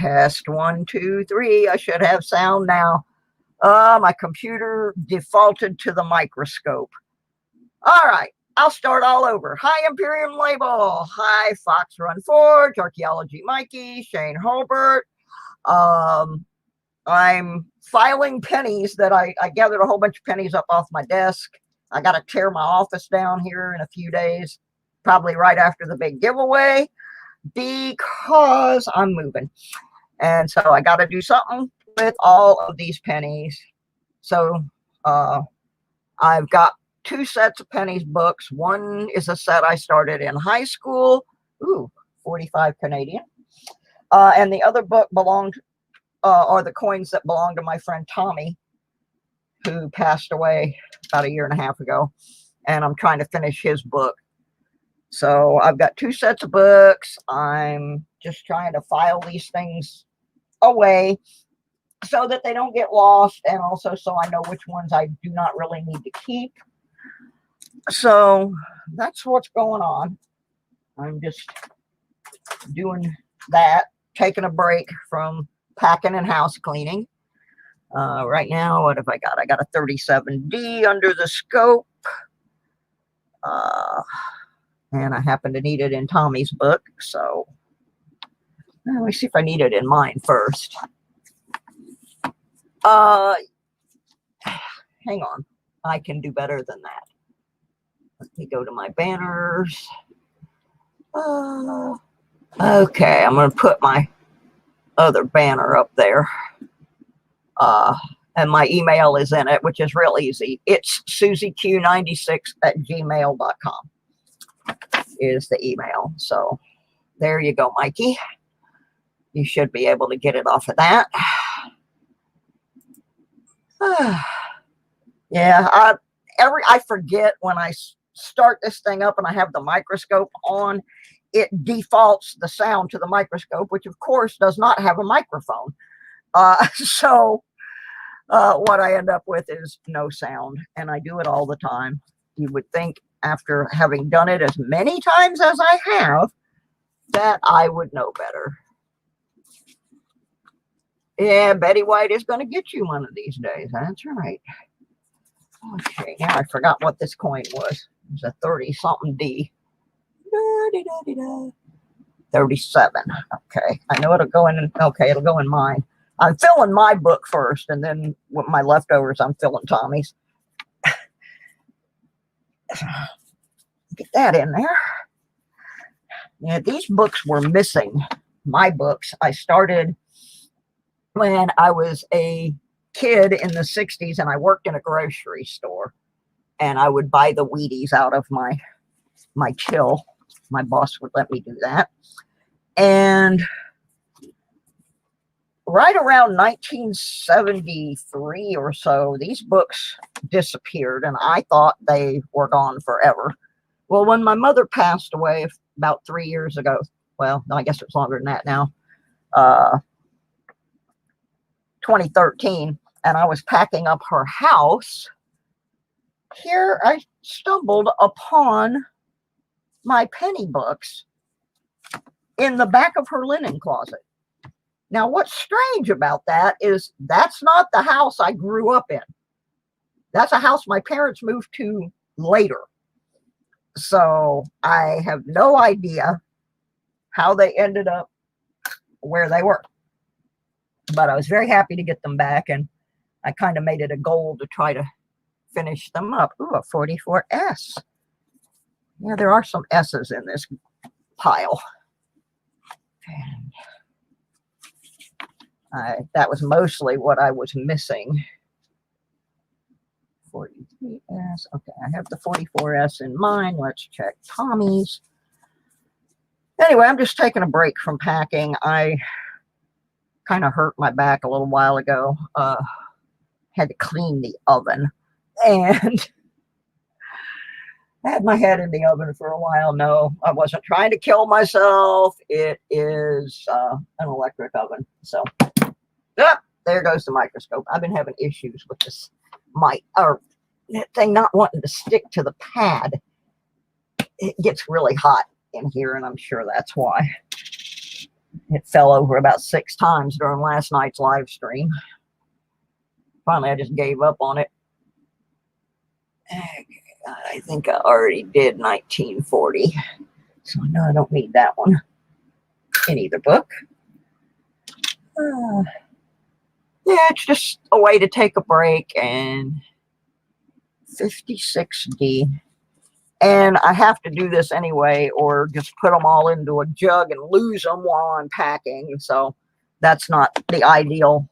Test 1, 2, 3. I should have sound now. My computer defaulted to the microscope. All right, I'll start all over. Hi, Imperium Label. Hi, Fox Run Forge, Archaeology Mikey, Shane Holbert. I'm filing pennies that I gathered a whole bunch of pennies up off my desk. I got to tear my office down here in a few days, probably right after the big giveaway, because I'm moving. And so I got to do something with all of these pennies. So I've got 2 sets of pennies books. One is a set I started in high school. Ooh, 45 Canadian. And the other book belonged, are the coins that belong to my friend Tommy, who passed away about 1.5 years ago. And I'm trying to finish his book. So I've got 2 sets of books. I'm just trying to file these things away so that they don't get lost, and also so I know which ones I do not really need to keep. So that's what's going on. I'm just doing that, taking a break from packing and house cleaning. Right now, what have I got? I got a 37D under the scope. And I happen to need it in Tommy's book, so let me see if I need it in mine first. Hang on. I can do better than that. Let me go to my banners. Okay, I'm going to put my other banner up there. And my email is in it, which is real easy. It's susieq96@gmail.com is the email. So there you go, Mikey. You should be able to get it off of that. Yeah, I forget when I start this thing up and I have the microscope on, it defaults the sound to the microscope, which of course does not have a microphone. So what I end up with is no sound, and I do it all the time. You would think after having done it as many times as I have that I would know better. Yeah, Betty White is going to get you one of these days. That's right. Okay, now I forgot what this coin was. It was a 30-something D. 37. Okay, I know it'll go in. Okay, it'll go in mine. I'm filling my book first, and then with my leftovers, I'm filling Tommy's. Get that in there. Yeah, these books were missing. My books. I started when I was a kid in the 60s, and I worked in a grocery store, and I would buy the Wheaties out of my till. My boss would let me do that. And right around 1973 or so, these books disappeared, and I thought they were gone forever. Well, when my mother passed away about 3 years ago, well, no, I guess it's longer than that now, 2013, and I was packing up her house, here I stumbled upon my penny books in the back of her linen closet. Now, what's strange about that is that's not the house I grew up in. That's a house my parents moved to later. So I have no idea how they ended up where they were. But I was very happy to get them back, and I kind of made it a goal to try to finish them up. Ooh, a 44S. Yeah, there are some S's in this pile. And that was mostly what I was missing. 43S. Okay, I have the 44S in mine. Let's check Tommy's. Anyway, I'm just taking a break from packing. I kind of hurt my back a little while ago. Had to clean the oven, and had my head in the oven for a while. No, I wasn't trying to kill myself. It is an electric oven. So, there goes the microscope. I've been having issues with this thing not wanting to stick to the pad. It gets really hot in here, and I'm sure that's why. It fell over about 6 times during last night's live stream. Finally, I just gave up on it. I think I already did 1940. So no, I don't need that one in either book. Yeah, it's just a way to take a break. And 56D. And I have to do this anyway, or just put them all into a jug and lose them while I'm packing. So that's not the ideal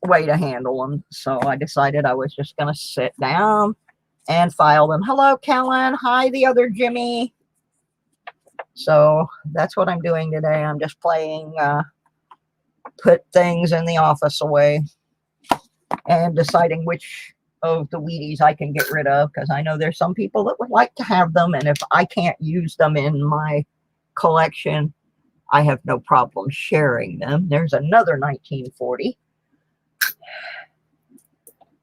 way to handle them. So I decided I was just going to sit down and file them. Hello, Kellen. Hi, the other Jimmy. So that's what I'm doing today. I'm just playing, put things in the office away and deciding which of the Wheaties I can get rid of, because I know there's some people that would like to have them, and if I can't use them in my collection, I have no problem sharing them. There's another 1940.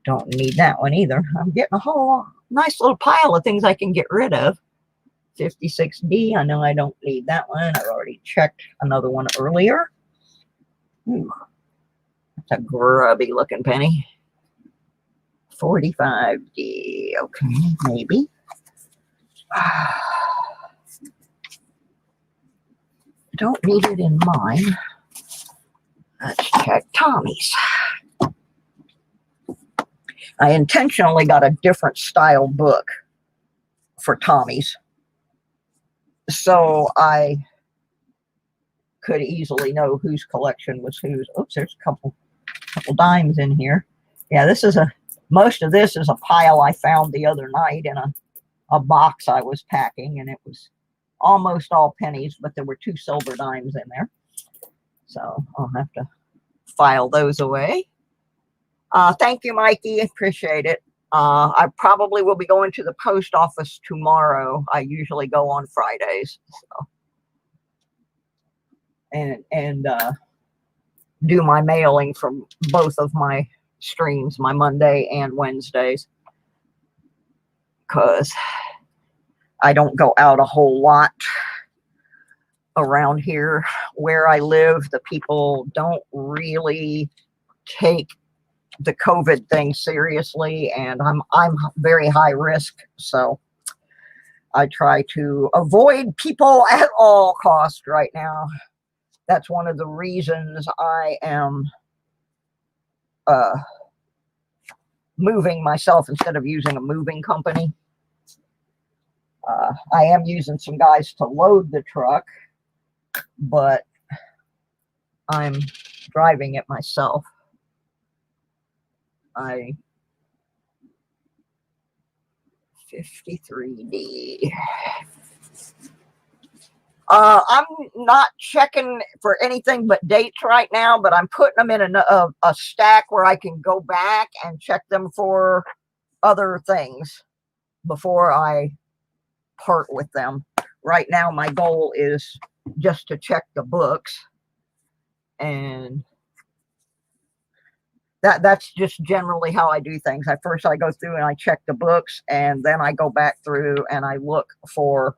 Don't need that one either. I'm getting a whole nice little pile of things I can get rid of. 56D, I know I don't need that one. I've already checked another one earlier. Ooh, that's a grubby looking penny. 45D, okay, maybe. Don't need it in mine. Let's check Tommy's. I intentionally got a different style book for Tommy's, so I could easily know whose collection was whose. Oops, there's a couple dimes in here. Yeah, this is most of this is a pile I found the other night in a box I was packing, and it was almost all pennies, but there were 2 silver dimes in there. So I'll have to file those away. Thank you, Mikey. Appreciate it. I probably will be going to the post office tomorrow. I usually go on Fridays. So. And do my mailing from both of my streams, my Monday and Wednesdays, because I don't go out a whole lot around here where I live. The people don't really take the COVID thing seriously, and I'm very high risk, so I try to avoid people at all costs right now. That's one of the reasons I am moving myself instead of using a moving company. I am using some guys to load the truck, but I'm driving it myself. 53D. I'm not checking for anything but dates right now, but I'm putting them in a stack where I can go back and check them for other things before I part with them. Right now, my goal is just to check the books, and that's just generally how I do things. First I go through and I check the books, and then I go back through and I look for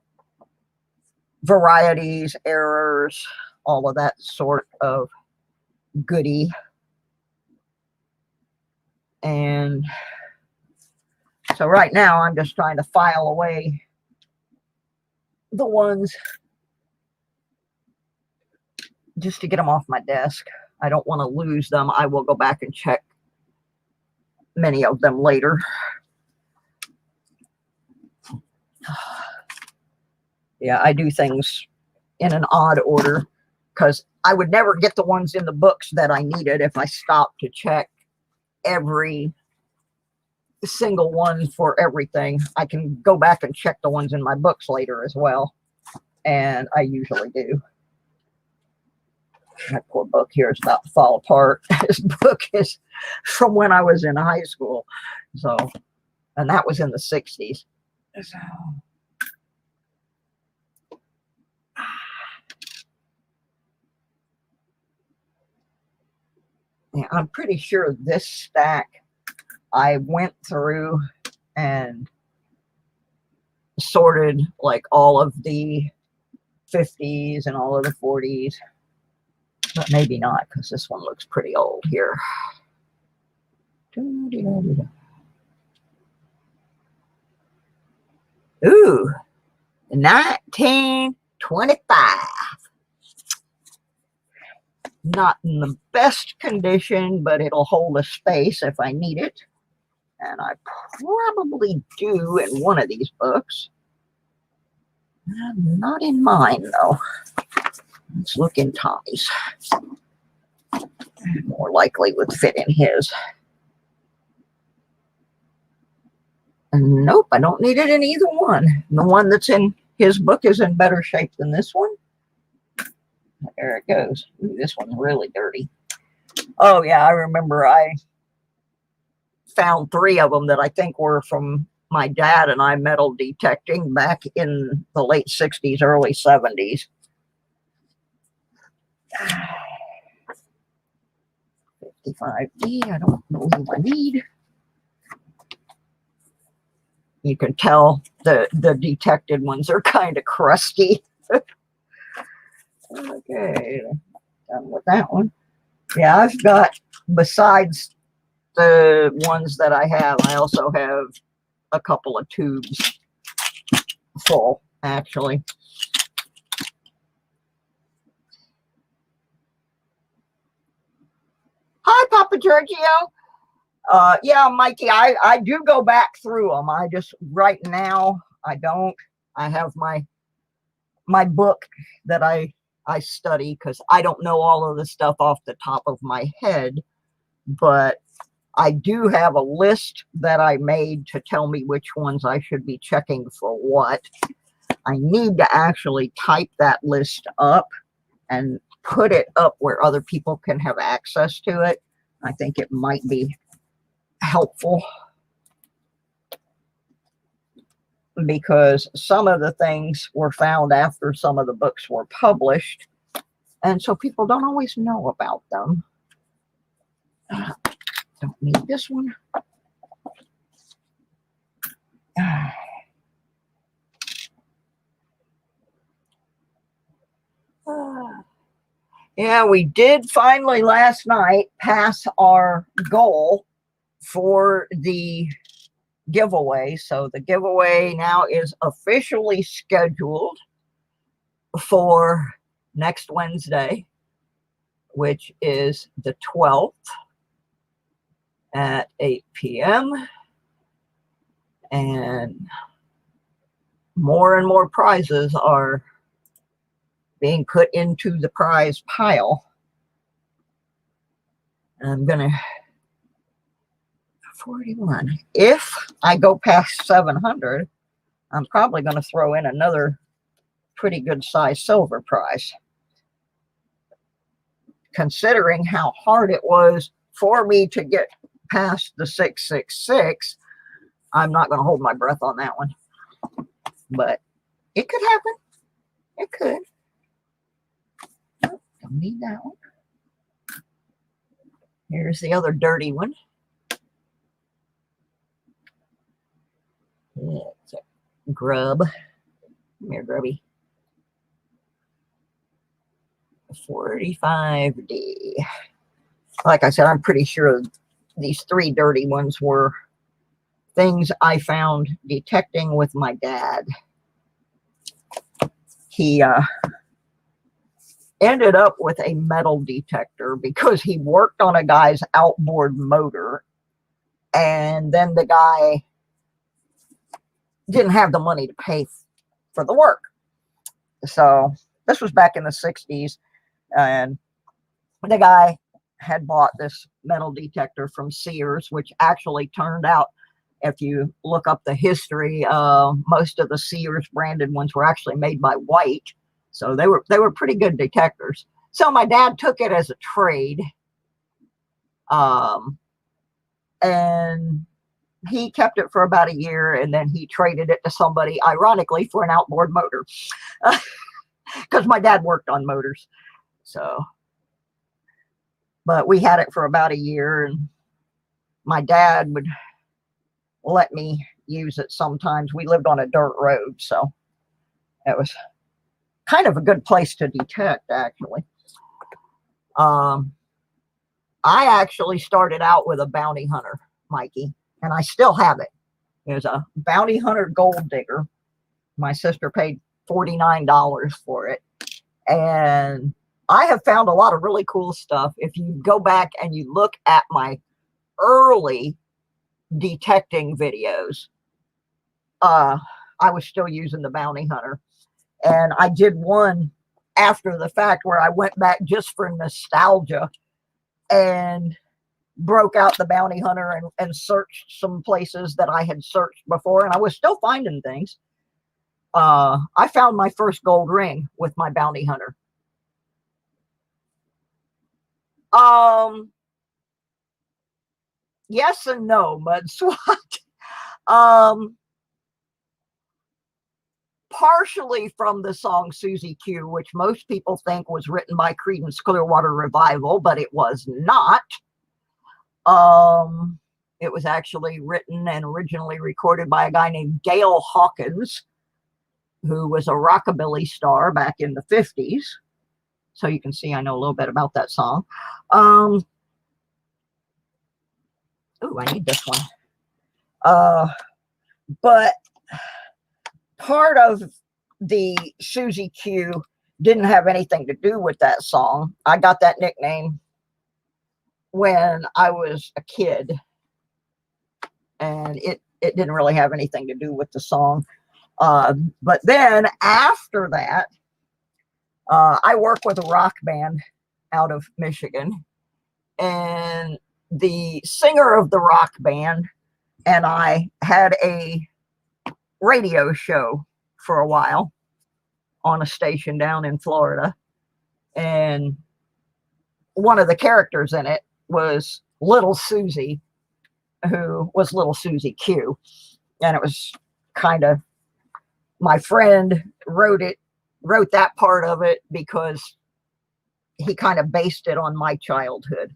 varieties, errors, all of that sort of goodie. And so right now I'm just trying to file away the ones just to get them off my desk. I don't want to lose them. I will go back and check many of them later. Yeah, I do things in an odd order because I would never get the ones in the books that I needed if I stopped to check every single one for everything. I can go back and check the ones in my books later as well, and I usually do. That poor book here is about to fall apart. This book is from when I was in high school, so, and that was in the 60s. So, yeah, I'm pretty sure this stack I went through and sorted like all of the 50s and all of the 40s. But maybe not, because this one looks pretty old here. Ooh, 1925. Not in the best condition, but it'll hold a space if I need it. And I probably do in one of these books. Not in mine, though. Let's look in Tommy's. More likely would fit in his. And nope, I don't need it in either one. The one that's in his book is in better shape than this one. There it goes. Ooh, this one's really dirty. Oh, yeah, I remember I found 3 of them that I think were from my dad and I metal detecting back in the late 60s, early 70s. 55D, I don't believe I need. You can tell the detected ones are kind of crusty. Okay, done with that one. Yeah, I've got, besides the ones that I have, I also have a couple of tubes full, actually. Hi, Papa Giorgio. Yeah, Mikey, I do go back through them. I just, right now, I don't. I have my book that I study, because I don't know all of the stuff off the top of my head, but I do have a list that I made to tell me which ones I should be checking for what. I need to actually type that list up and put it up where other people can have access to it. I think it might be helpful, because some of the things were found after some of the books were published, and so people don't always know about them. Don't need this one. Yeah, we did finally last night pass our goal for the giveaway. So the giveaway now is officially scheduled for next Wednesday, which is the 12th at 8 p.m. And more prizes are being put into the prize pile. I'm gonna 41. If I go past 700, I'm probably going to throw in another pretty good size silver prize. Considering how hard it was for me to get past the 666, I'm not going to hold my breath on that one. But it could happen. It could. Nope, don't need that one. Here's the other dirty one. It's a grub. Come here, grubby. 45D. Like I said, I'm pretty sure these 3 dirty ones were things I found detecting with my dad. He ended up with a metal detector because he worked on a guy's outboard motor, and then the guy didn't have the money to pay for the work. So this was back in the 60s, and the guy had bought this metal detector from Sears, which actually turned out, if you look up the history, most of the Sears branded ones were actually made by White. So they were pretty good detectors. So my dad took it as a trade. And he kept it for about a year, and then he traded it to somebody, ironically, for an outboard motor. Because my dad worked on motors. So, but we had it for about a year, and my dad would let me use it sometimes. We lived on a dirt road, so it was kind of a good place to detect, actually. I actually started out with a bounty hunter, Mikey, and I still have it. It was a bounty hunter gold digger. My sister paid $49 for it. And I have found a lot of really cool stuff. If you go back and you look at my early detecting videos, I was still using the bounty hunter. And I did one after the fact where I went back just for nostalgia and broke out the bounty hunter and searched some places that I had searched before, and I was still finding things. I found my first gold ring with my bounty hunter. Yes and no, Mud Swat. Partially from the song Susie Q, which most people think was written by Creedence Clearwater Revival, but it was not. It was actually written and originally recorded by a guy named Dale Hawkins, who was a rockabilly star back in the 50s. So you can see I know a little bit about that song. Oh, I need this one. But part of the Susie Q didn't have anything to do with that song. I got that nickname when I was a kid, and it didn't really have anything to do with the song. But then after that, I work with a rock band out of Michigan, and the singer of the rock band and I had a radio show for a while on a station down in Florida. And one of the characters in it was Little Susie, who was Little Susie Q. And it was kind of, my friend wrote that part of it because he kind of based it on my childhood.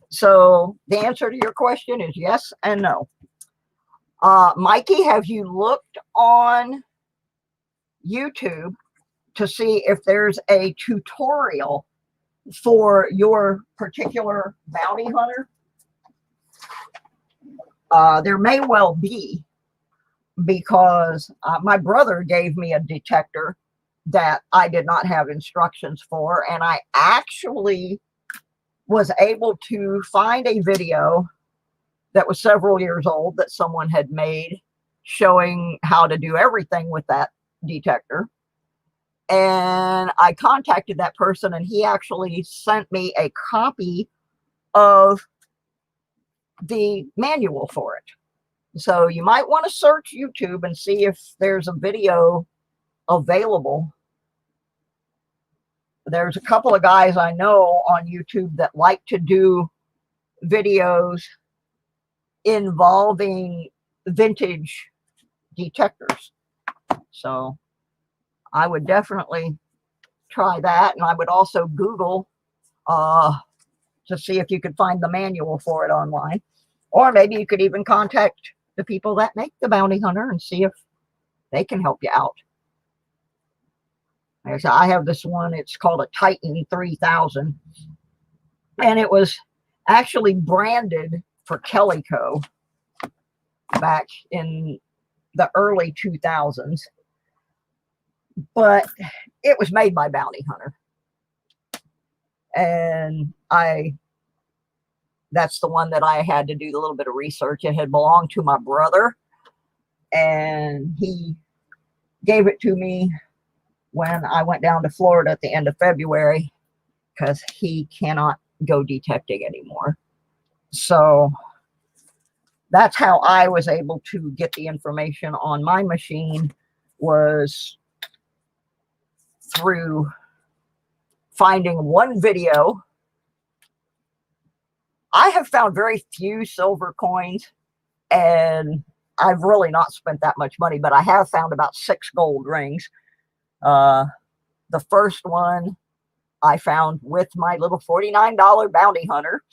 So the answer to your question is yes and no. Mikey, have you looked on YouTube to see if there's a tutorial for your particular bounty hunter? There may well be, because my brother gave me a detector that I did not have instructions for, and I actually was able to find a video that was several years old that someone had made showing how to do everything with that detector. And I contacted that person, and he actually sent me a copy of the manual for it. So you might want to search YouTube and see if there's a video available. There's a couple of guys I know on YouTube that like to do videos involving vintage detectors. So I would definitely try that. And I would also Google to see if you could find the manual for it online. Or maybe you could even contact the people that make the bounty hunter and see if they can help you out. Like I said, I have this one. It's called a Titan 3000. And it was actually branded for Calico back in the early 2000s. But it was made by Bounty Hunter. And that's the one that I had to do a little bit of research. It had belonged to my brother, and he gave it to me when I went down to Florida at the end of February, because he cannot go detecting anymore. So that's how I was able to get the information on my machine, was through finding one video. I have found very few silver coins, and I've really not spent that much money, but I have found about 6 gold rings. The first one I found with my little $49 bounty hunter.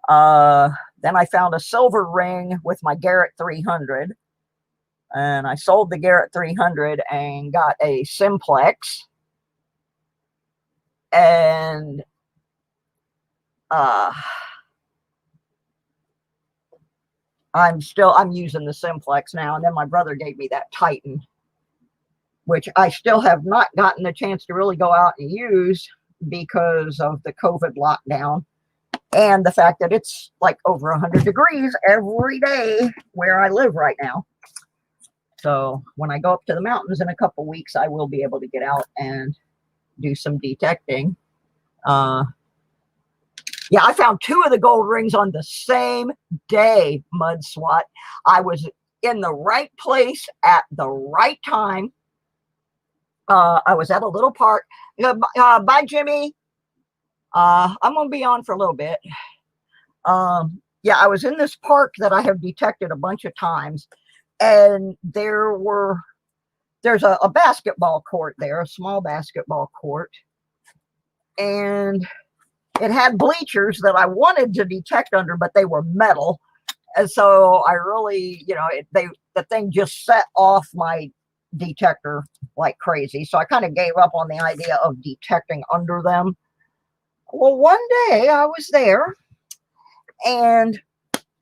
Then I found a silver ring with my Garrett 300. And I sold the Garrett 300 and got a simplex. And I'm using the Simplex now. And then my brother gave me that Titan, which I still have not gotten the chance to really go out and use because of the COVID lockdown and the fact that it's like over 100 degrees every day where I live right now. So when I go up to the mountains in a couple weeks, I will be able to get out and do some detecting. Yeah, I found 2 of the gold rings on the same day, Mud SWAT. I was in the right place at the right time. I was at a little park. Bye, Jimmy. I'm going to be on for a little bit. Yeah, I was in this park that I have detected a bunch of times. And there's a basketball court there, a small basketball court. And it had bleachers that I wanted to detect under, but they were metal. And so I really, the thing just set off my detector like crazy. So I kind of gave up on the idea of detecting under them. Well, one day I was there and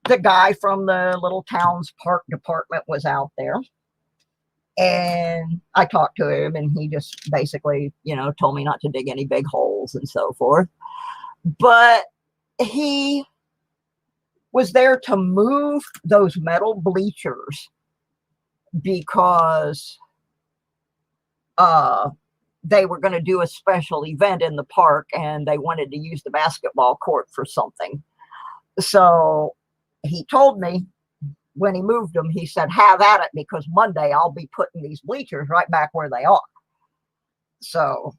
the guy from the little town's park department was out there. And I talked to him and he just basically, told me not to dig any big holes and so forth. But he was there to move those metal bleachers because they were going to do a special event in the park and they wanted to use the basketball court for something. So he told me when he moved them, he said, have at it, because Monday I'll be putting these bleachers right back where they are. So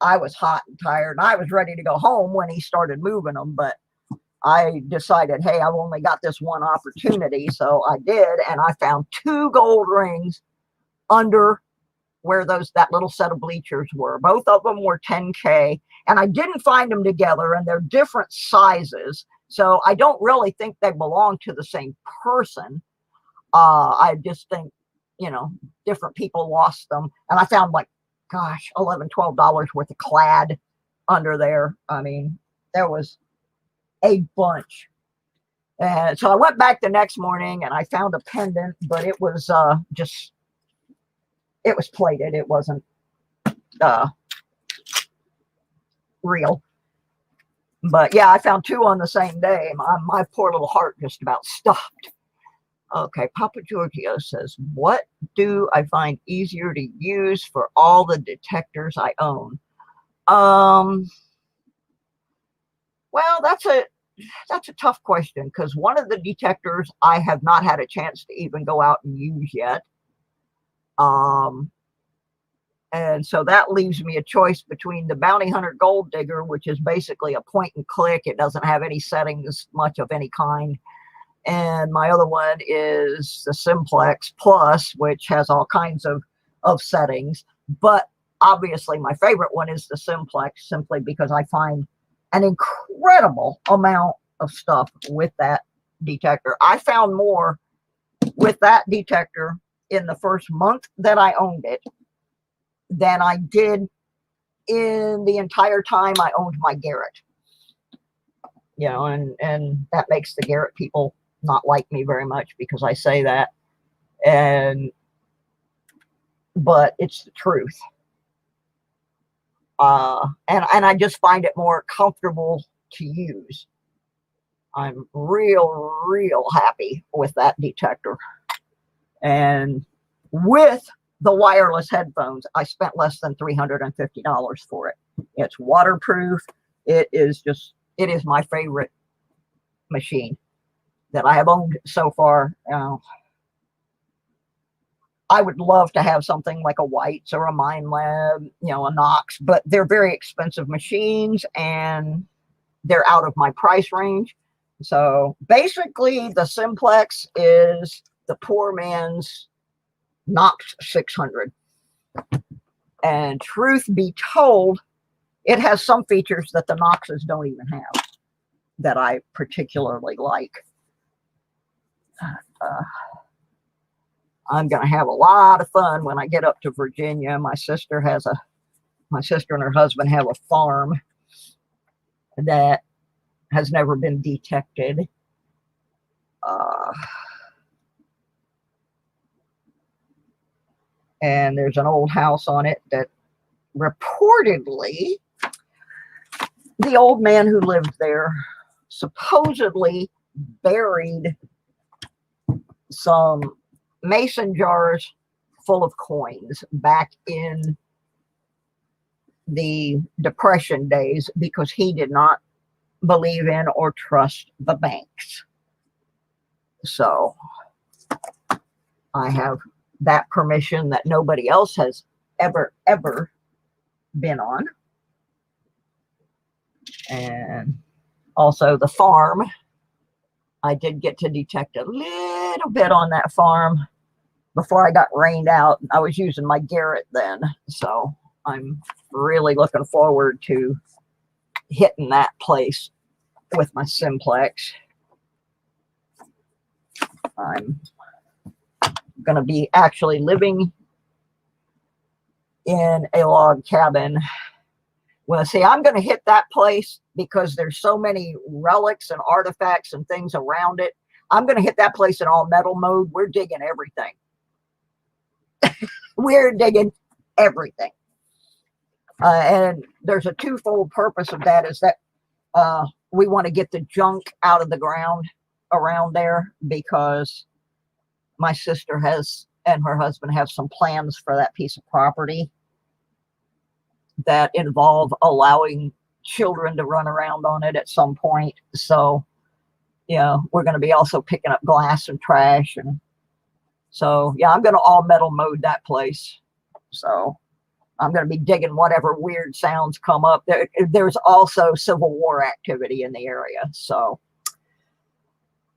I was hot and tired and I was ready to go home when he started moving them, but I decided, hey, I've only got this one opportunity. So I did, and I found 2 gold rings under where that little set of bleachers were. Both of them were 10K, and I didn't find them together, and they're different sizes. So I don't really think they belong to the same person. I just think, different people lost them. And I found like, gosh, $11, $12 worth of clad under there. I mean, there was a bunch. And so I went back the next morning and I found a pendant, but it was it was plated. It wasn't real. But yeah, I found 2 on the same day. My poor little heart just about stopped. Okay, Papa Giorgio says, what do I find easier to use for all the detectors I own? Well, that's a tough question, because one of the detectors I have not had a chance to even go out and use yet. And so that leaves me a choice between the Bounty Hunter Gold Digger, which is basically a point and click. It doesn't have any settings much of any kind. And my other one is the Simplex Plus, which has all kinds of settings. But obviously my favorite one is the Simplex, simply because I find an incredible amount of stuff with that detector. I found more with that detector in the first month that I owned it than I did in the entire time I owned my Garrett. And that makes the Garrett people not like me very much because I say that. But it's the truth. And I just find it more comfortable to use. I'm real happy with that detector. And with the wireless headphones, I spent less than $350 for it. It's waterproof. It is my favorite machine that I have owned so far. I would love to have something like a White's or a MindLab, a Knox, but they're very expensive machines and they're out of my price range. So basically the Simplex is the poor man's Knox 600. And truth be told, it has some features that the Knoxes don't even have that I particularly like. I'm going to have a lot of fun when I get up to Virginia. My sister has My sister and her husband have a farm that has never been detected. And there's an old house on it that reportedly the old man who lived there supposedly buried some mason jars full of coins back in the Depression days because he did not believe in or trust the banks. So I have that permission that nobody else has ever been on. And also the farm, I did get to detect a little bit on that farm before I got rained out. I was using my Garrett then, so I'm really looking forward to hitting that place with my simplex. I'm going to be actually living in a log cabin. Well, see, I'm going to hit that place because there's so many relics and artifacts and things around it. I'm going to hit that place in all metal mode. We're digging everything. We're digging everything. And there's a twofold purpose of that is that we want to get the junk out of the ground around there because my sister has and her husband have some plans for that piece of property that involve allowing children to run around on it at some point. So, yeah, we're going to be also picking up glass and trash. And so, yeah, I'm going to all metal mode that place. So I'm going to be digging whatever weird sounds come up. There's also Civil War activity in the area. So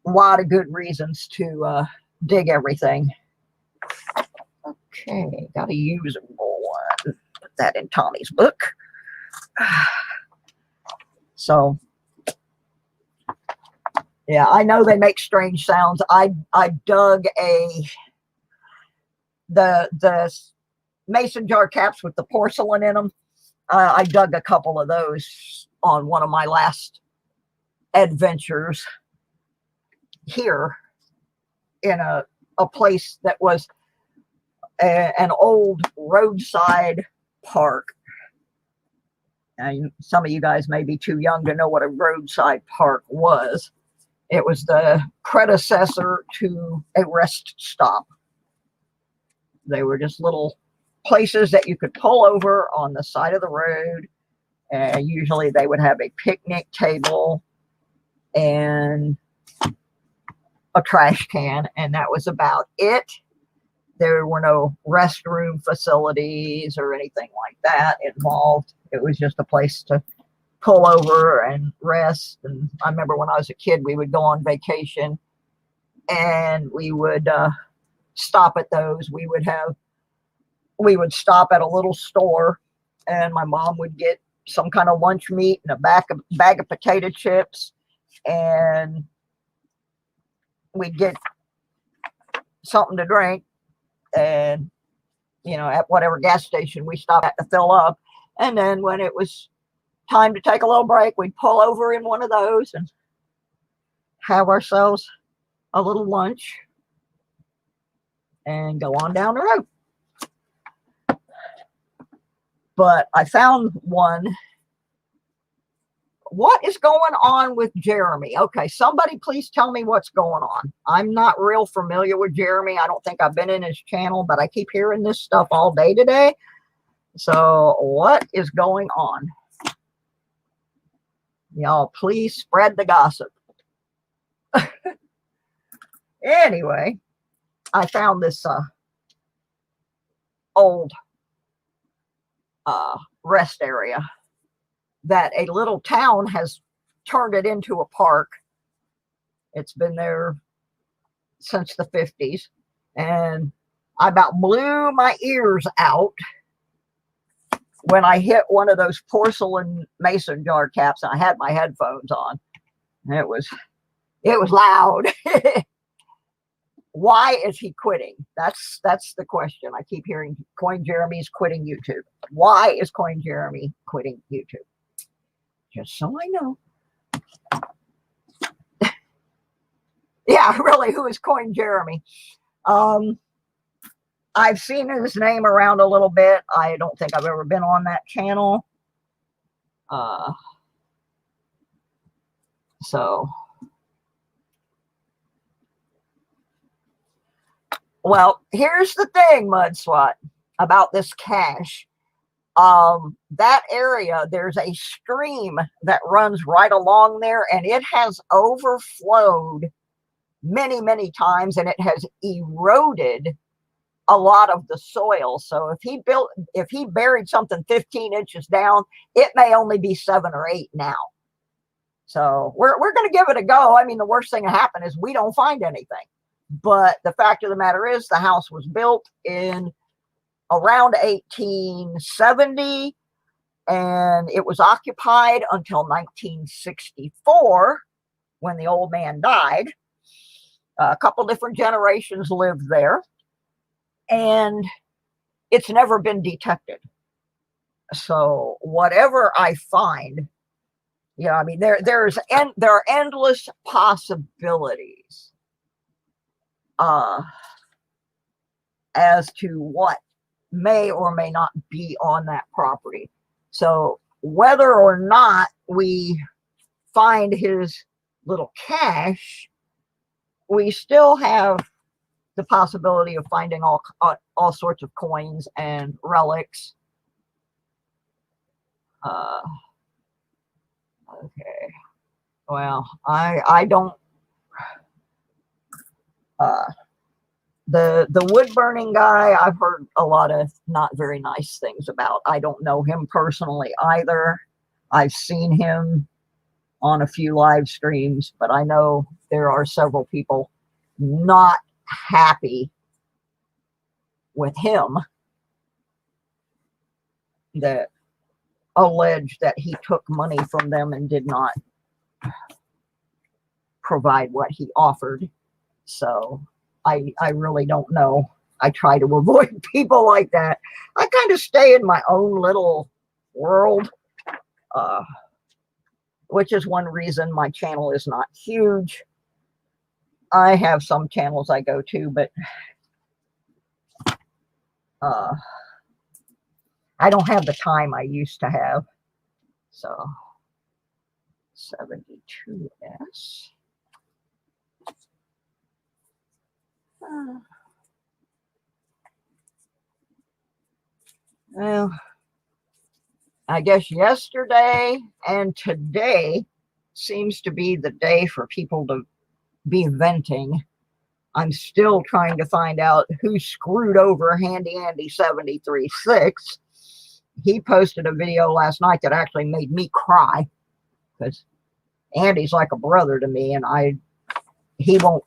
a lot of good reasons to dig everything. Okay, got a usable one. Put that in Tommy's book. So, yeah, I know they make strange sounds. I dug the mason jar caps with the porcelain in them. I dug a couple of those on one of my last adventures here in a place that was an old roadside park. And some of you guys may be too young to know what a roadside park was. It was the predecessor to a rest stop. They were just little places that you could pull over on the side of the road. And usually they would have a picnic table and a trash can, and that was about it. There were no restroom facilities or anything like that involved. It was just a place to pull over and rest. And I remember when I was a kid, we would go on vacation and we would stop at those. We would stop at a little store and my mom would get some kind of lunch meat and a bag of potato chips, and we'd get something to drink, and at whatever gas station we stopped at to fill up. And then when it was time to take a little break, we'd pull over in one of those and have ourselves a little lunch and go on down the road. But I found one. What is going on with Jeremy? Okay, somebody please tell me what's going on. I'm not real familiar with Jeremy. I don't think I've been in his channel, but I keep hearing this stuff all day today. So what is going on? Y'all, please spread the gossip. Anyway, I found this old rest area that a little town has turned it into a park. It's been there since the 50s, and I about blew my ears out when I hit one of those porcelain mason jar caps. I had my headphones on. It was loud. Why is he quitting? That's the question. I keep hearing Coin Jeremy's quitting YouTube. Why is Coin Jeremy quitting YouTube? Just so I know. Yeah, really, who is Coin Jeremy? I've seen his name around a little bit. I don't think I've ever been on that channel. So, well, here's the thing, Mud SWAT, about this cache. That area, there's a stream that runs right along there, and it has overflowed many, many times, and it has eroded a lot of the soil. So if he buried something 15 inches down, it may only be 7 or 8 now. So we're going to give it a go. I mean, the worst thing that happened is we don't find anything. But the fact of the matter is the house was built in around 1870, and it was occupied until 1964 when the old man died. A couple different generations lived there, and it's never been detected. So whatever I find, I mean, there are endless possibilities as to what may or may not be on that property. So whether or not we find his little cache, we still have the possibility of finding all sorts of coins and relics. Okay. Well, I don't. The wood burning guy, I've heard a lot of not very nice things about. I don't know him personally either. I've seen him on a few live streams, but I know there are several people not happy with him that allege that he took money from them and did not provide what he offered. So I really don't know. I try to avoid people like that. I kind of stay in my own little world, which is one reason my channel is not huge. I have some channels I go to, but I don't have the time I used to have. So 72S. Well, I guess yesterday and today seems to be the day for people to be venting. I'm still trying to find out who screwed over Handy Andy 73.6. He posted a video last night that actually made me cry, because Andy's like a brother to me, and he won't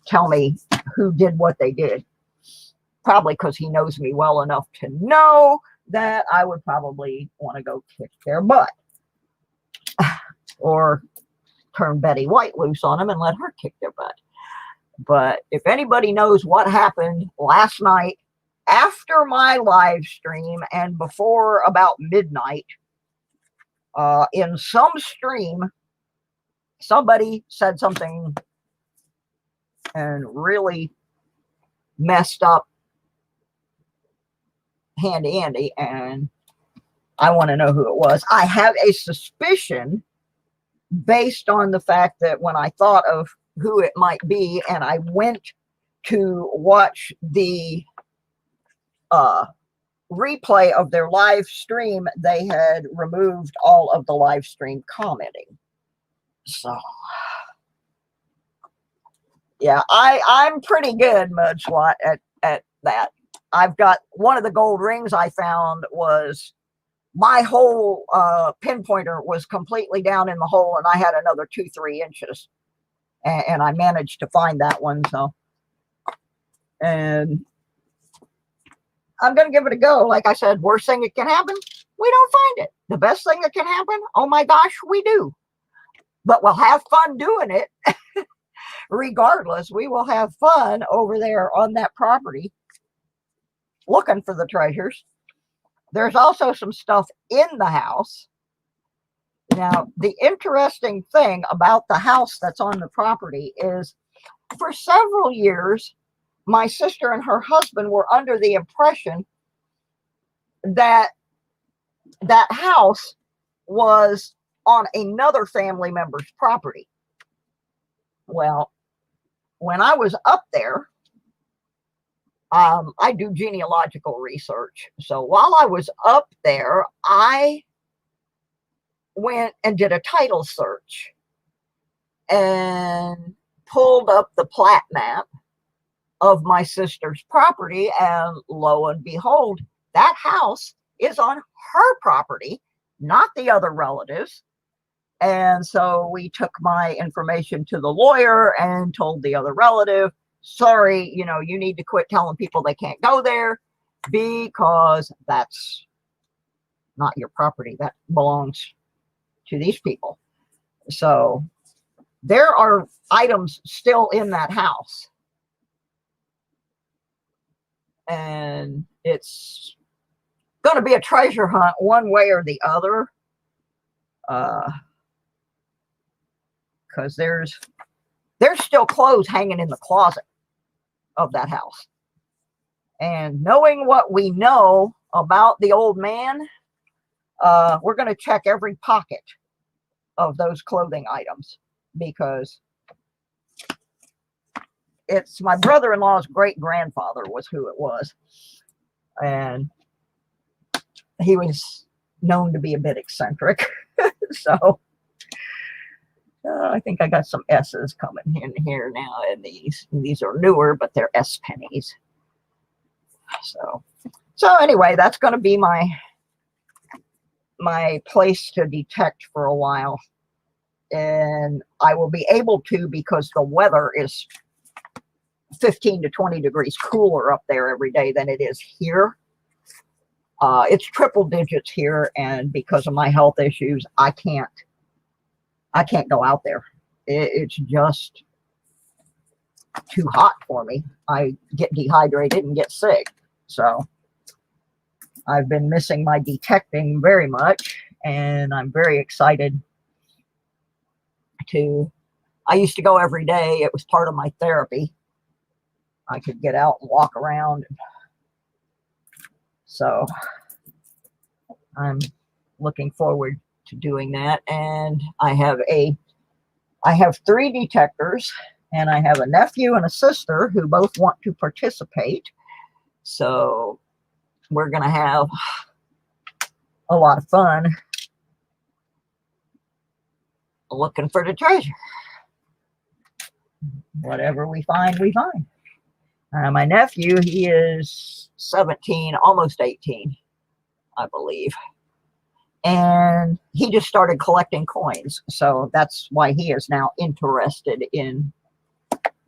tell me who did what they did. Probably because he knows me well enough to know that I would probably want to go kick their butt. Or turn Betty White loose on them and let her kick their butt. But if anybody knows what happened last night after my live stream and before about midnight, in some stream, somebody said something and really messed up Handy Andy, and I want to know who it was. I have a suspicion based on the fact that when I thought of who it might be and I went to watch the replay of their live stream, they had removed all of the live stream commenting. So yeah, I'm pretty good, Mud SWAT, at that. I've got one of the gold rings I found was my whole pinpointer was completely down in the hole, and I had another 2-3 inches, and I managed to find that one. So, and I'm gonna give it a go. Like I said, worst thing that can happen, we don't find it. The best thing that can happen, oh my gosh, we do. But we'll have fun doing it. regardless, we will have fun over there on that property looking for the treasures. There's also some stuff in the house. Now, the interesting thing about the house that's on the property is for several years, my sister and her husband were under the impression that that house was on another family member's property. Well, when I was up there, I do genealogical research. So while I was up there, I went and did a title search and pulled up the plat map of my sister's property, and lo and behold, that house is on her property, not the other relatives. And so we took my information to the lawyer and told the other relative, sorry, you need to quit telling people they can't go there because that's not your property. That belongs to these people. So there are items still in that house. And it's going to be a treasure hunt one way or the other. Because there's still clothes hanging in the closet of that house. And knowing what we know about the old man, we're going to check every pocket of those clothing items, because it's my brother-in-law's great-grandfather was who it was. And he was known to be a bit eccentric. So I think I got some S's coming in here now, and these are newer, but they're S pennies. So anyway, that's going to be my place to detect for a while, and I will be able to because the weather is 15 to 20 degrees cooler up there every day than it is here. It's triple digits here, and because of my health issues, I can't go out there. It's just too hot for me. I get dehydrated and get sick. So I've been missing my detecting very much, and I'm very excited I used to go every day. It was part of my therapy. I could get out and walk around. So I'm looking forward to doing that. And I have 3 detectors, and I have a nephew and a sister who both want to participate. So we're going to have a lot of fun looking for the treasure. Whatever we find, we find. My nephew, he is 17, almost 18, I believe. And he just started collecting coins. So that's why he is now interested in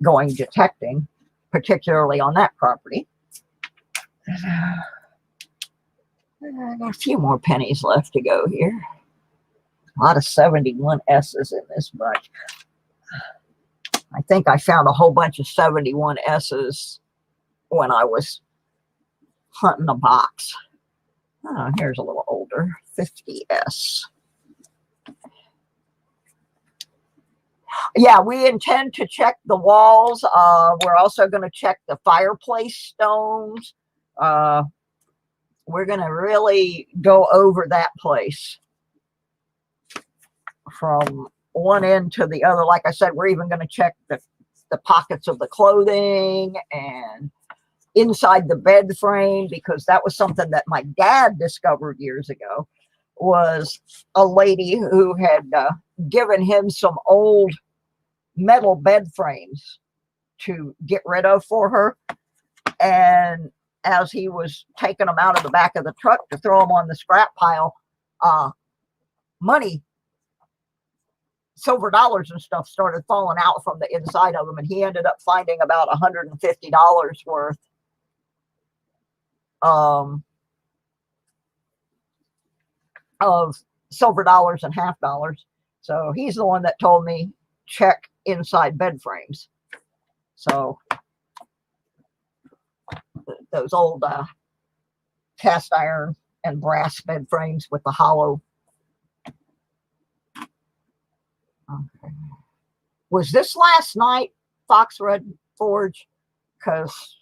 going detecting, particularly on that property. I got a few more pennies left to go here. A lot of 71 S's in this bunch. I think I found a whole bunch of 71 S's when I was hunting a box. Oh, here's a little older, 50S. Yeah, we intend to check the walls. We're also going to check the fireplace stones. We're going to really go over that place from one end to the other. Like I said, we're even going to check the pockets of the clothing and inside the bed frame, because that was something that my dad discovered years ago. Was a lady who had given him some old metal bed frames to get rid of for her, and as he was taking them out of the back of the truck to throw them on the scrap pile, money, silver dollars and stuff started falling out from the inside of them, and he ended up finding about $150 worth of silver dollars and half dollars. So he's the one that told me check inside bed frames. So those old cast iron and brass bed frames with the hollow. Okay. Was this last night, Fox Red Forge? Because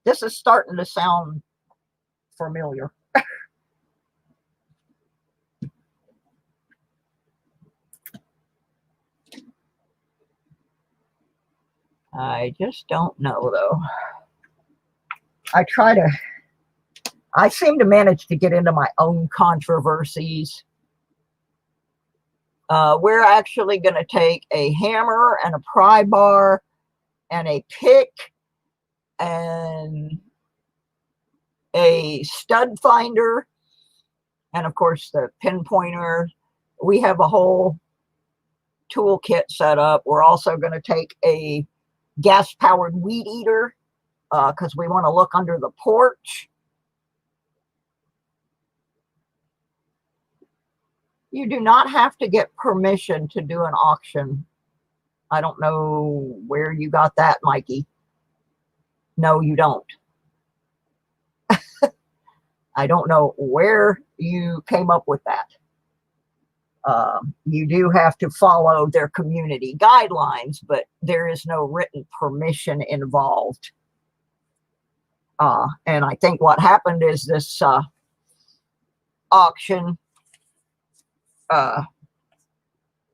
this is starting to sound familiar. I just don't know, though. I seem to manage to get into my own controversies. We're actually going to take a hammer and a pry bar and a pick and a stud finder and, of course, the pinpointer. We have a whole toolkit set up. We're also going to take a gas-powered weed eater because we want to look under the porch. You do not have to get permission to do an auction. I don't know where you got that, Mikey. No, you don't. I don't know where you came up with that. You do have to follow their community guidelines, but there is no written permission involved. And I think what happened is this auction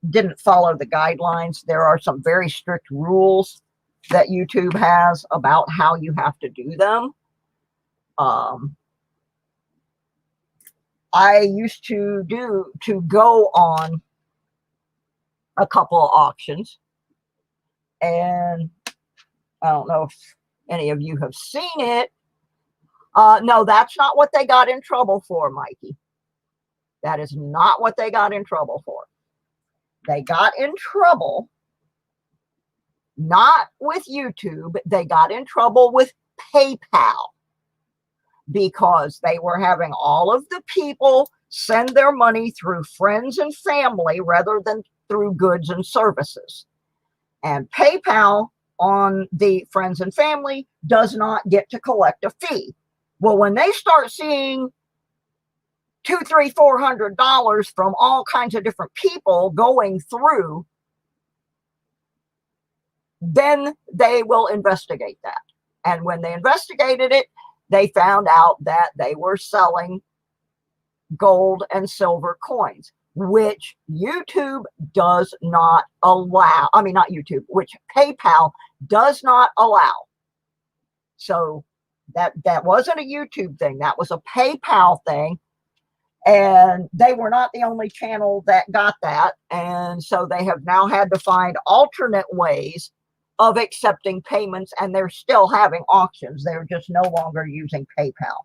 didn't follow the guidelines. There are some very strict rules that YouTube has about how you have to do them. I used to go on a couple of auctions, and I don't know if any of you have seen it. No, that's not what they got in trouble for, Mikey. That is not what they got in trouble for. They got in trouble not with YouTube. They got in trouble with PayPal because they were having all of the people send their money through friends and family rather than through goods and services. And PayPal on the friends and family does not get to collect a fee. Well, when they start seeing $200, $300, $400 from all kinds of different people going through, then they will investigate that. And when they investigated it, they found out that they were selling gold and silver coins, which YouTube does not allow. I mean, not YouTube, which PayPal does not allow. So that wasn't a YouTube thing. That was a PayPal thing. And they were not the only channel that got that. And so they have now had to find alternate ways of accepting payments, and they're still having auctions. They're just no longer using PayPal.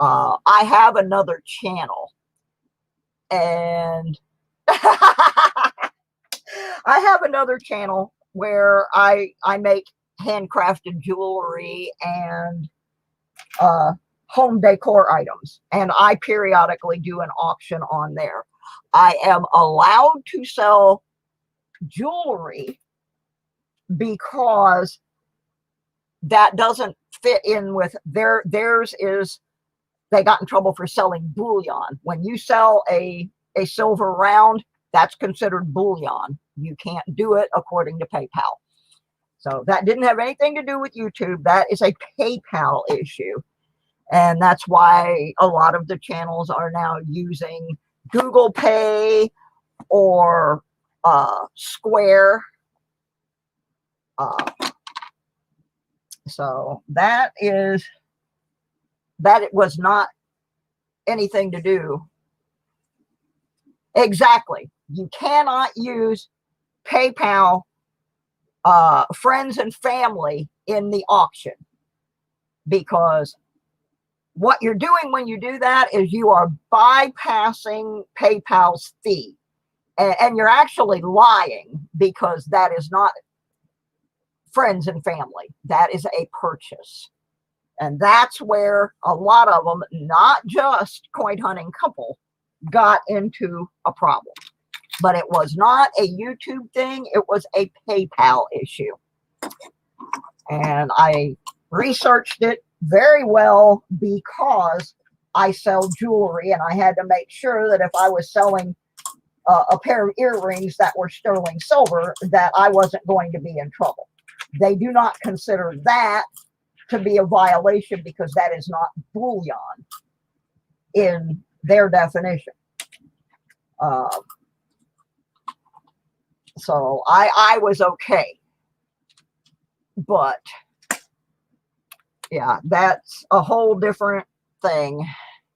I have another channel, and I have another channel where I make handcrafted jewelry and home decor items, and I periodically do an auction on there. I am allowed to sell jewelry because that doesn't fit in with theirs is they got in trouble for selling bullion. When you sell a silver round, that's considered bullion. You can't do it according to PayPal. So that didn't have anything to do with YouTube. That is a PayPal issue. And that's why a lot of the channels are now using Google Pay or Square. So that it was not anything to do. Exactly. You cannot use PayPal, friends and family in the auction, because what you're doing when you do that is you are bypassing PayPal's fee. And you're actually lying, because that is not friends and family. That is a purchase. And that's where a lot of them, not just Coin Hunting Couple, got into a problem. but it was not a YouTube thing. It was a PayPal issue. And I researched it very well because I sell jewelry, and I had to make sure that if I was selling a pair of earrings that were sterling silver, that I wasn't going to be in trouble. They do not consider that to be a violation because that is not bullion in their definition. So I was okay. But yeah, that's a whole different thing.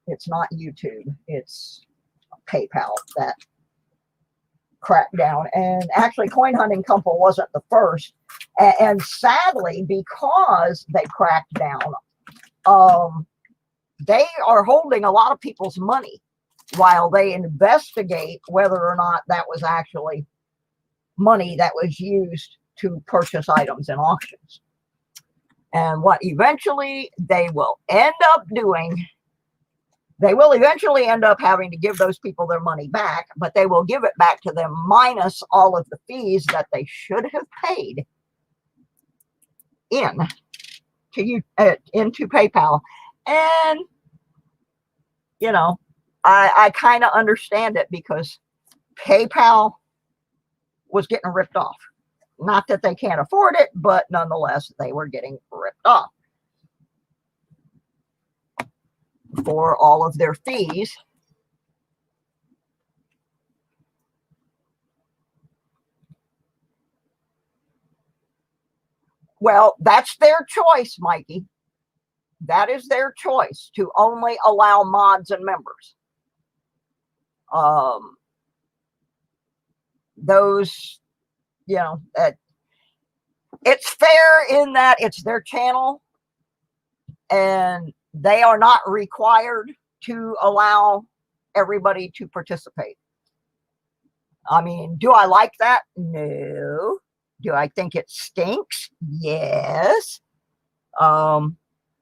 It's not YouTube. It's PayPal that cracked down. And actually, Coin Hunting Company wasn't the first. And sadly, because they cracked down, they are holding a lot of people's money while they investigate whether or not that was actually money that was used to purchase items in auctions. And what eventually they will end up doing, they will eventually end up having to give those people their money back, but they will give it back to them minus all of the fees that they should have paid into PayPal. And, you know, I kind of understand it because PayPal was getting ripped off. Not that they can't afford it, but nonetheless, they were getting ripped off for all of their fees. Well, that's their choice, Mikey. That is their choice to only allow mods and members. Those, you know, it's fair in that it's their channel and they are not required to allow everybody to participate. I mean, do I like that? No. Do I think it stinks? Yes. The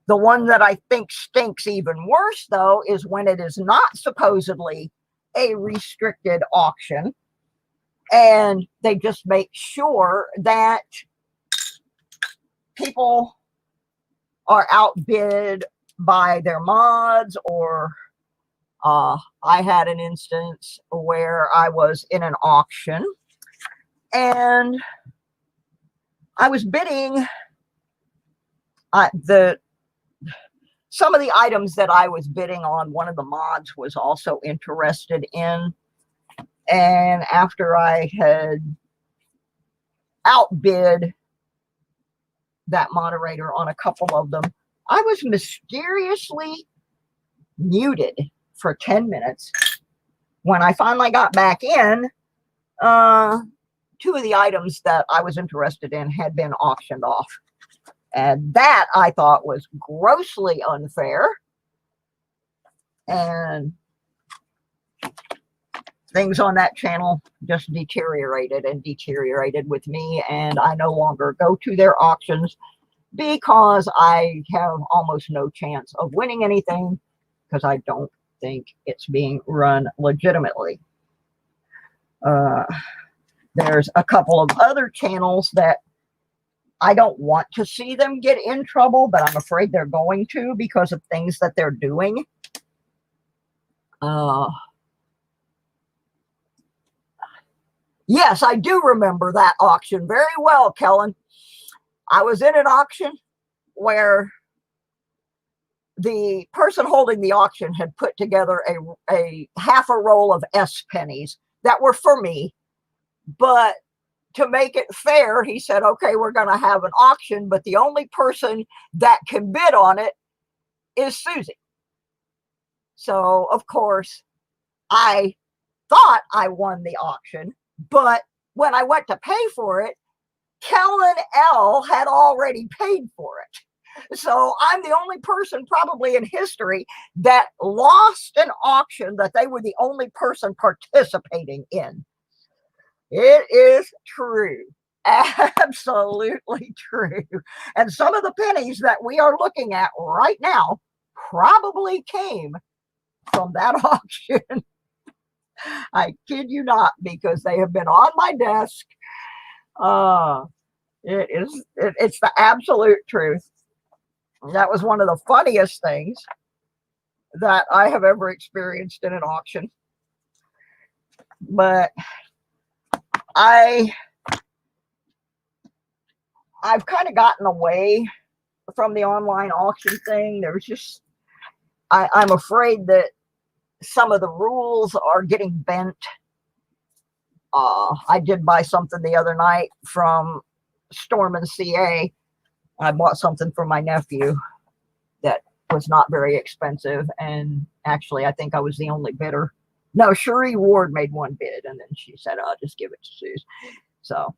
one that I think stinks even worse, though, is when it is not supposedly a restricted auction and they just make sure that people are outbid by their mods. Or I had an instance where I was in an auction and I was bidding some of the items that I was bidding on. One of the mods was also interested in, and after I had outbid that moderator on a couple of them, I was mysteriously muted for 10 minutes. When I finally got back in, two of the items that I was interested in had been auctioned off. And that I thought was grossly unfair. And things on that channel just deteriorated and deteriorated with me. And I no longer go to their auctions because I have almost no chance of winning anything because I don't think it's being run legitimately. There's a couple of other channels that I don't want to see them get in trouble, but I'm afraid they're going to because of things that they're doing. Yes, I do remember that auction very well, Kellen. I was in an auction where the person holding the auction had put together a half a roll of S pennies that were for me, but to make it fair, he said, okay, we're going to have an auction, but the only person that can bid on it is Susie. So, of course, I thought I won the auction, but when I went to pay for it, Kellen L had already paid for it. So I'm the only person probably in history that lost an auction that they were the only person participating in. It is true. Absolutely true. And some of the pennies that we are looking at right now probably came from that auction. I kid you not, because they have been on my desk. Uh, it's the absolute truth. That was one of the funniest things that I have ever experienced in an auction. But I've kind of gotten away from the online auction thing. There's just, I'm afraid that some of the rules are getting bent. I did buy something the other night from Storm and CA. I bought something for my nephew that was not very expensive, and actually I think I was the only bidder. No, Cherie Ward made one bid, and then she said, "I'll just give it to Suze." So,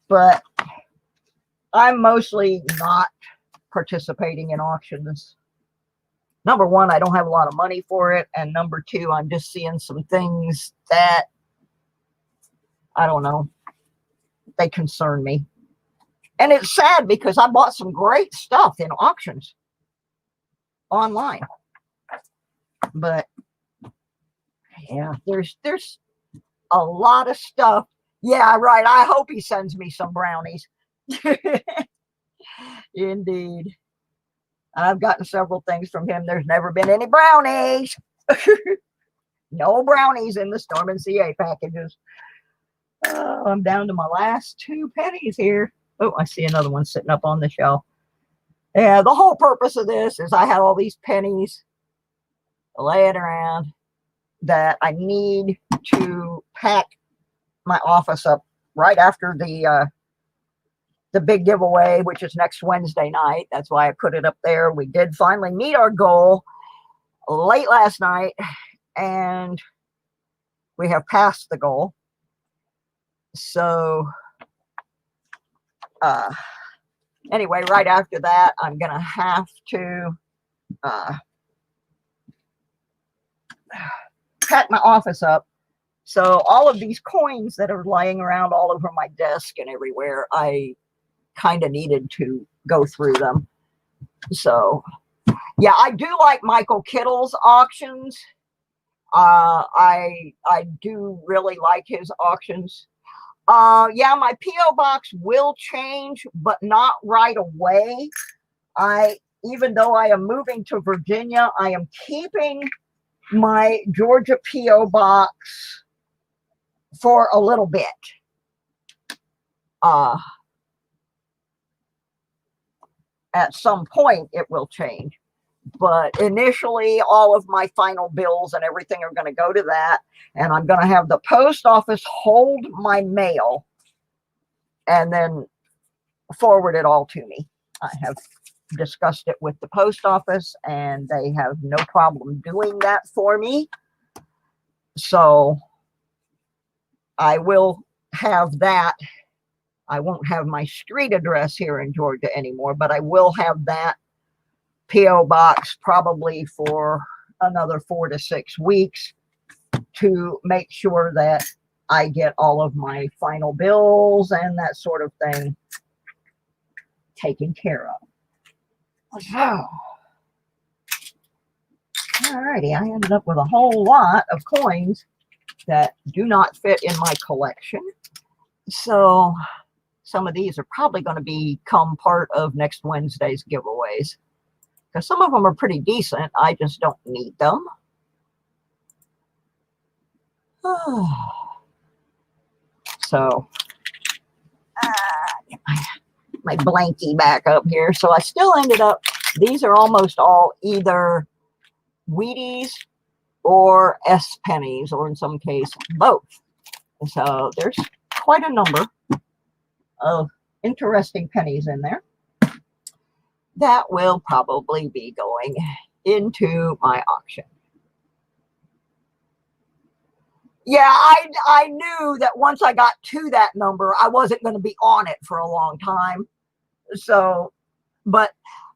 but I'm mostly not participating in auctions. Number one, I don't have a lot of money for it, and number two, I'm just seeing some things that, I don't know, they concern me. And it's sad because I bought some great stuff in auctions online. But yeah, there's a lot of stuff. Yeah, right. I hope he sends me some brownies. Indeed. I've gotten several things from him. There's never been any brownies. No brownies in the Storm and CA packages. Oh, I'm down to my last 2 pennies here. Oh, I see another one sitting up on the shelf. Yeah, the whole purpose of this is I have all these pennies laying around that I need to pack my office up right after the big giveaway, which is next Wednesday night. That's why I put it up there. We did finally meet our goal late last night, and we have passed the goal. So anyway, right after that, I'm gonna have to pack my office up. So all of these coins that are laying around all over my desk and everywhere, I kind of needed to go through them. So yeah, I do like Michael Kittle's auctions. I do really like his auctions. Yeah, my P.O. box will change, but not right away. Even though I am moving to Virginia, I am keeping my Georgia P.O. box for a little bit. At some point it will change, but initially all of my final bills and everything are going to go to that, and I'm going to have the post office hold my mail and then forward it all to me. I have discussed it with the post office, and they have no problem doing that for me. So I will have that. I won't have my street address here in Georgia anymore, but I will have that P.O. box probably for another 4 to 6 weeks to make sure that I get all of my final bills and that sort of thing taken care of. So, alrighty, I ended up with a whole lot of coins that do not fit in my collection. So some of these are probably going to become part of next Wednesday's giveaways, because some of them are pretty decent. I just don't need them. So get my blankie back up here. So I still ended up, these are almost all either Wheaties or S pennies, or in some case both. So there's quite a number of interesting pennies in there that will probably be going into my auction. Yeah, I knew that once I got to that number, I wasn't going to be on it for a long time. So, but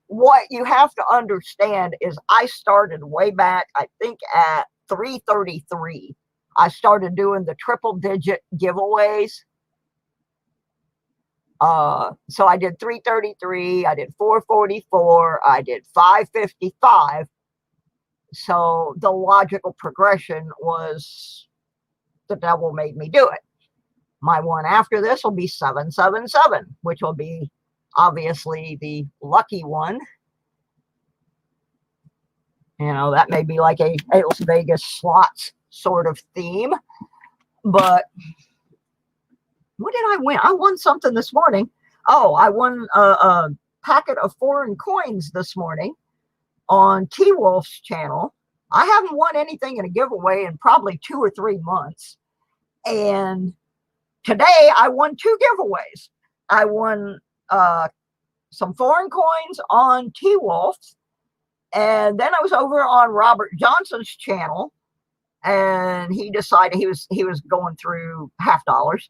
what you have to understand is I started way back, I think at 333. I started doing the triple digit giveaways. So I did 333, I did 444, I did 555. So the logical progression was the devil made me do it. My one after this will be 777, which will be obviously the lucky one. You know, that may be like a Las Vegas slots sort of theme. But what did I win? I won something this morning. Oh, I won a packet of foreign coins this morning on T Wolf's channel. I haven't won anything in a giveaway in probably 2 or 3 months. And today I won 2 giveaways. I won some foreign coins on T Wolf's. And then I was over on Robert Johnson's channel, and he decided he was going through $50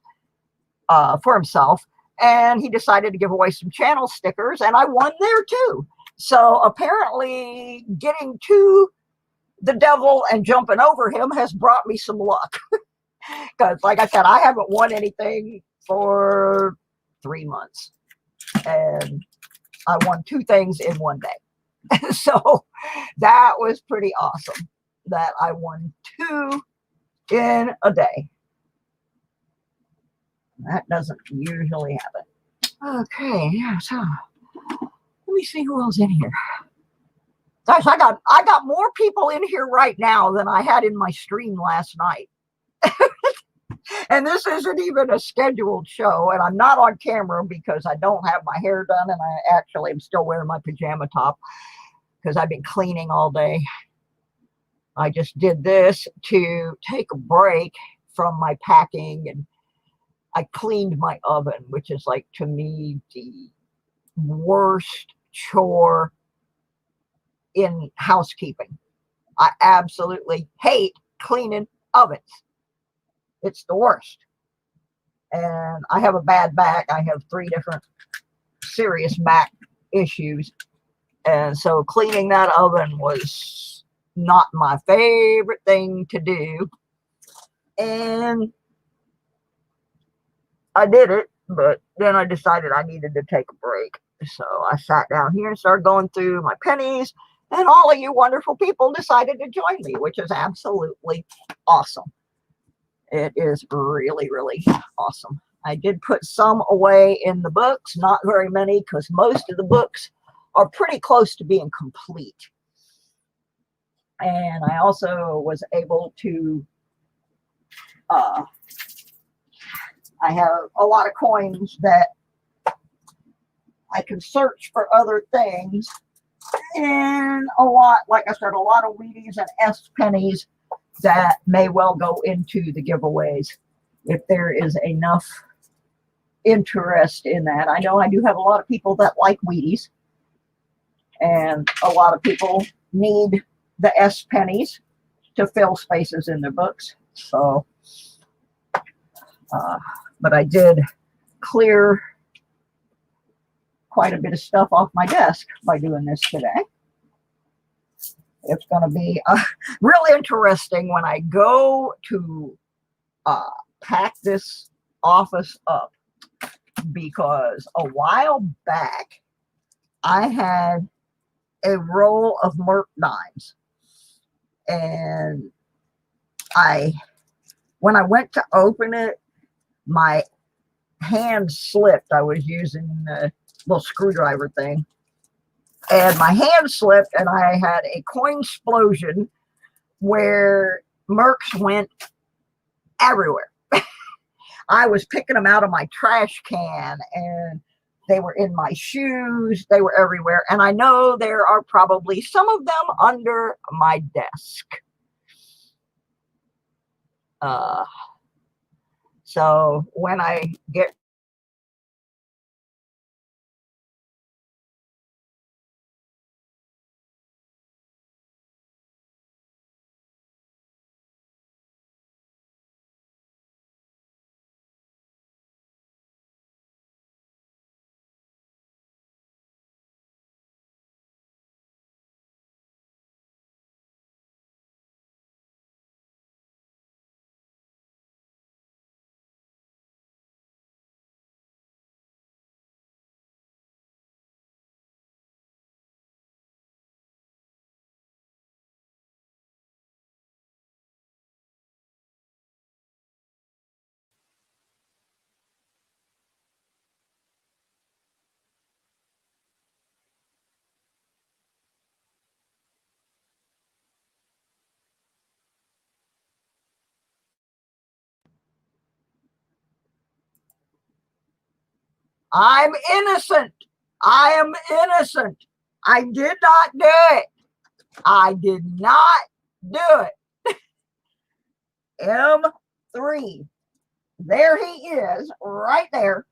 for himself, and he decided to give away some channel stickers, and I won there too. So apparently getting to the devil and jumping over him has brought me some luck. Because like I said, I haven't won anything for 3 months, and I won 2 things in one day. So that was pretty awesome that I won 2 in a day. That doesn't usually happen. Okay, yeah, so let me see who else in here. Gosh, I got more people in here right now than I had in my stream last night. And this isn't even a scheduled show, and I'm not on camera because I don't have my hair done, and I actually am still wearing my pajama top because I've been cleaning all day. I just did this to take a break from my packing, and I cleaned my oven, which is like, to me, the worst chore in housekeeping. I absolutely hate cleaning ovens. It's the worst. And I have a bad back. I have 3 different serious back issues. And so cleaning that oven was not my favorite thing to do. And I did it, but then I decided I needed to take a break. So I sat down here and started going through my pennies, and all of you wonderful people decided to join me, which is absolutely awesome. It is really, really awesome. I did put some away in the books, not very many, because most of the books are pretty close to being complete. And I also was able to, I have a lot of coins that I can search for other things, and a lot, like I said, a lot of Wheaties and S pennies that may well go into the giveaways if there is enough interest in that. I know I do have a lot of people that like Wheaties, and a lot of people need the S pennies to fill spaces in their books. So, but I did clear quite a bit of stuff off my desk by doing this today. It's going to be real interesting when I go to pack this office up, because a while back I had a roll of Merc dimes, and when I went to open it, my hand slipped. I was using the little screwdriver thing, and my hand slipped, and I had a coin explosion where Mercs went everywhere. I was picking them out of my trash can, and they were in my shoes. They were everywhere. And I know there are probably some of them under my desk. So when I get I'm innocent. I am innocent. I did not do it. I did not do it. M3. There he is, right there,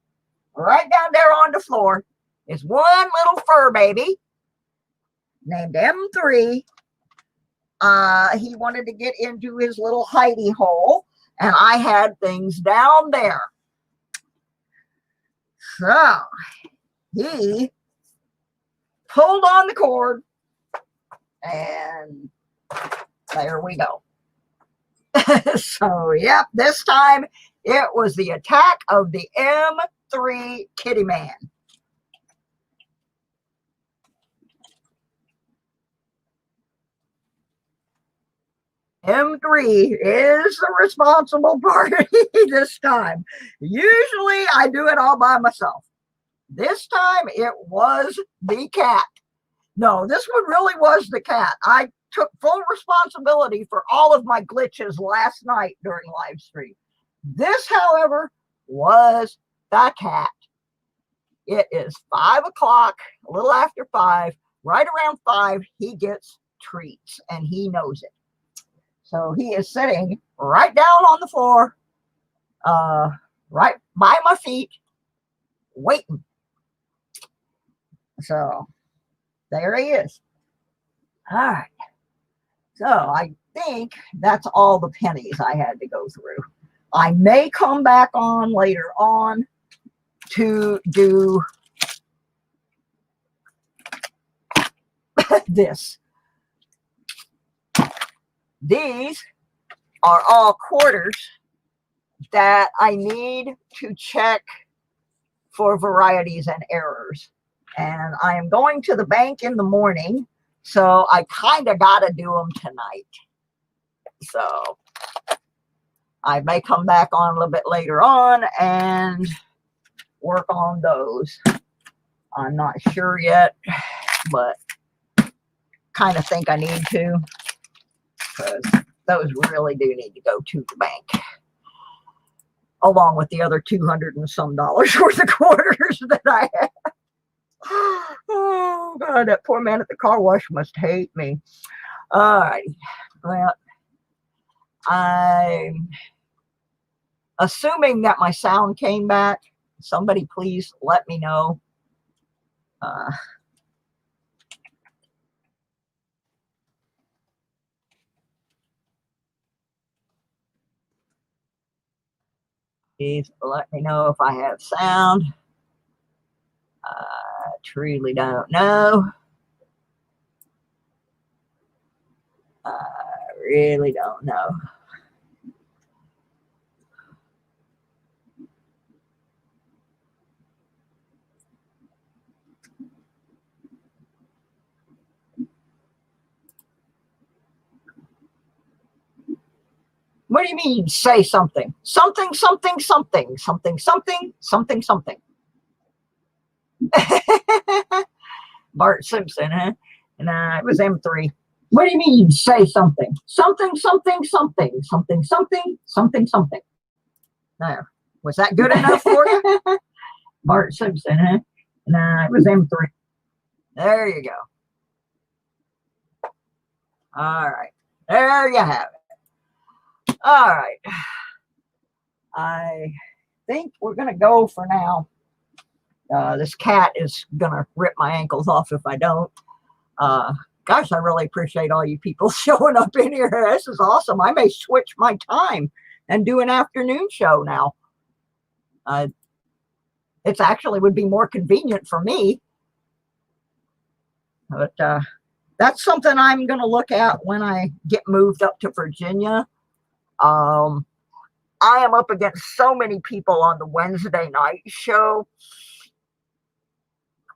right down there on the floor. Is one little fur baby named M3. He wanted to get into his little hidey hole, and I had things down there. So he pulled on the cord, and there we go. So, yep, this time it was the attack of the M3 Kitty Man. M3 is the responsible party this time. Usually I do it all by myself. This time it was the cat. No, this one really was the cat. I took full responsibility for all of my glitches last night during live stream. This, however, was the cat. It is 5 o'clock, a little after 5. Right around 5, he gets treats, and he knows it. So he is sitting right down on the floor, right by my feet, waiting. So there he is. All right. So I think that's all the pennies I had to go through. I may come back on later on to do this. These are all quarters that I need to check for varieties and errors. And I am going to the bank in the morning, so I kind of got to do them tonight. So I may come back on a little bit later on and work on those. I'm not sure yet, but kind of think I need to, because those really do need to go to the bank, along with the other $200 and some worth of quarters that I have. Oh God, that poor man at the car wash must hate me. All right. Well, I'm assuming that my sound came back. Somebody please let me know. Please let me know if I have sound. I truly don't know. I really don't know. What do you mean, say something? Something, something, something, something, something, something, something. Bart Simpson, huh? Nah, it was M3. What do you mean, say something? Something, something, something, something, something, something, something. There. Was that good enough for you? Bart Simpson, huh? Nah, it was M3. There you go. All right. There you have it. All right. I think we're going to go for now. This cat is going to rip my ankles off if I don't. Gosh, I really appreciate all you people showing up in here. This is awesome. I may switch my time and do an afternoon show now. It's actually would be more convenient for me. But that's something I'm going to look at when I get moved up to Virginia. I am up against so many people on the Wednesday night show,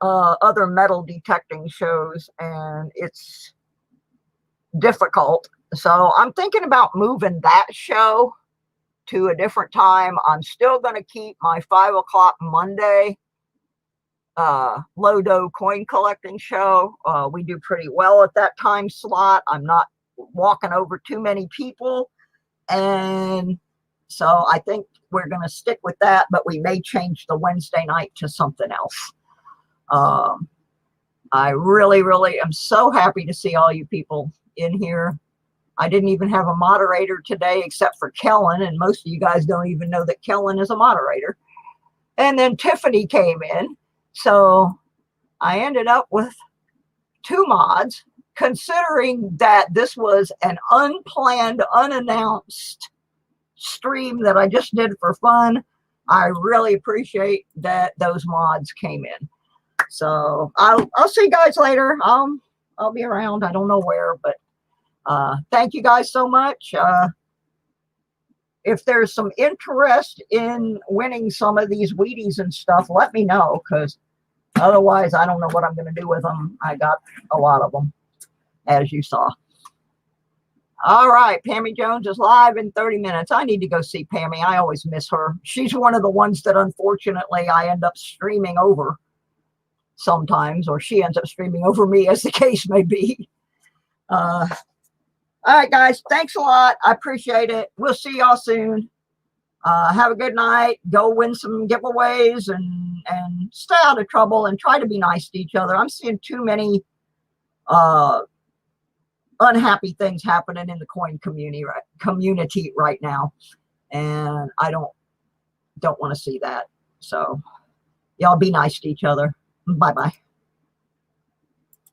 other metal detecting shows, and it's difficult. So I'm thinking about moving that show to a different time. I'm still going to keep my 5 o'clock Monday Lodo coin collecting show. We do pretty well at that time slot. I'm not walking over too many people. And so I think we're going to stick with that, but we may change the Wednesday night to something else. I really, really am so happy to see all you people in here. I didn't even have a moderator today except for Kellen, and most of you guys don't even know that Kellen is a moderator. And then Tiffany came in, so I ended up with 2 mods, considering that this was an unplanned, unannounced stream that I just did for fun. I really appreciate that those mods came in. So I'll see you guys later. I'll be around. I don't know where, but thank you guys so much. If there's some interest in winning some of these Wheaties and stuff, let me know, because otherwise I don't know what I'm going to do with them. I got a lot of them, as you saw. All right, Pammy Jones is live in 30 minutes. I need to go see Pammy. I always miss her. She's one of the ones that unfortunately I end up streaming over sometimes, or she ends up streaming over me, as the case may be. All right, guys, thanks a lot. I appreciate it. We'll see y'all soon. Have a good night. Go win some giveaways and stay out of trouble and try to be nice to each other. I'm seeing too many unhappy things happening in the coin community right now, and I don't want to see that. So y'all be nice to each other. Bye-bye.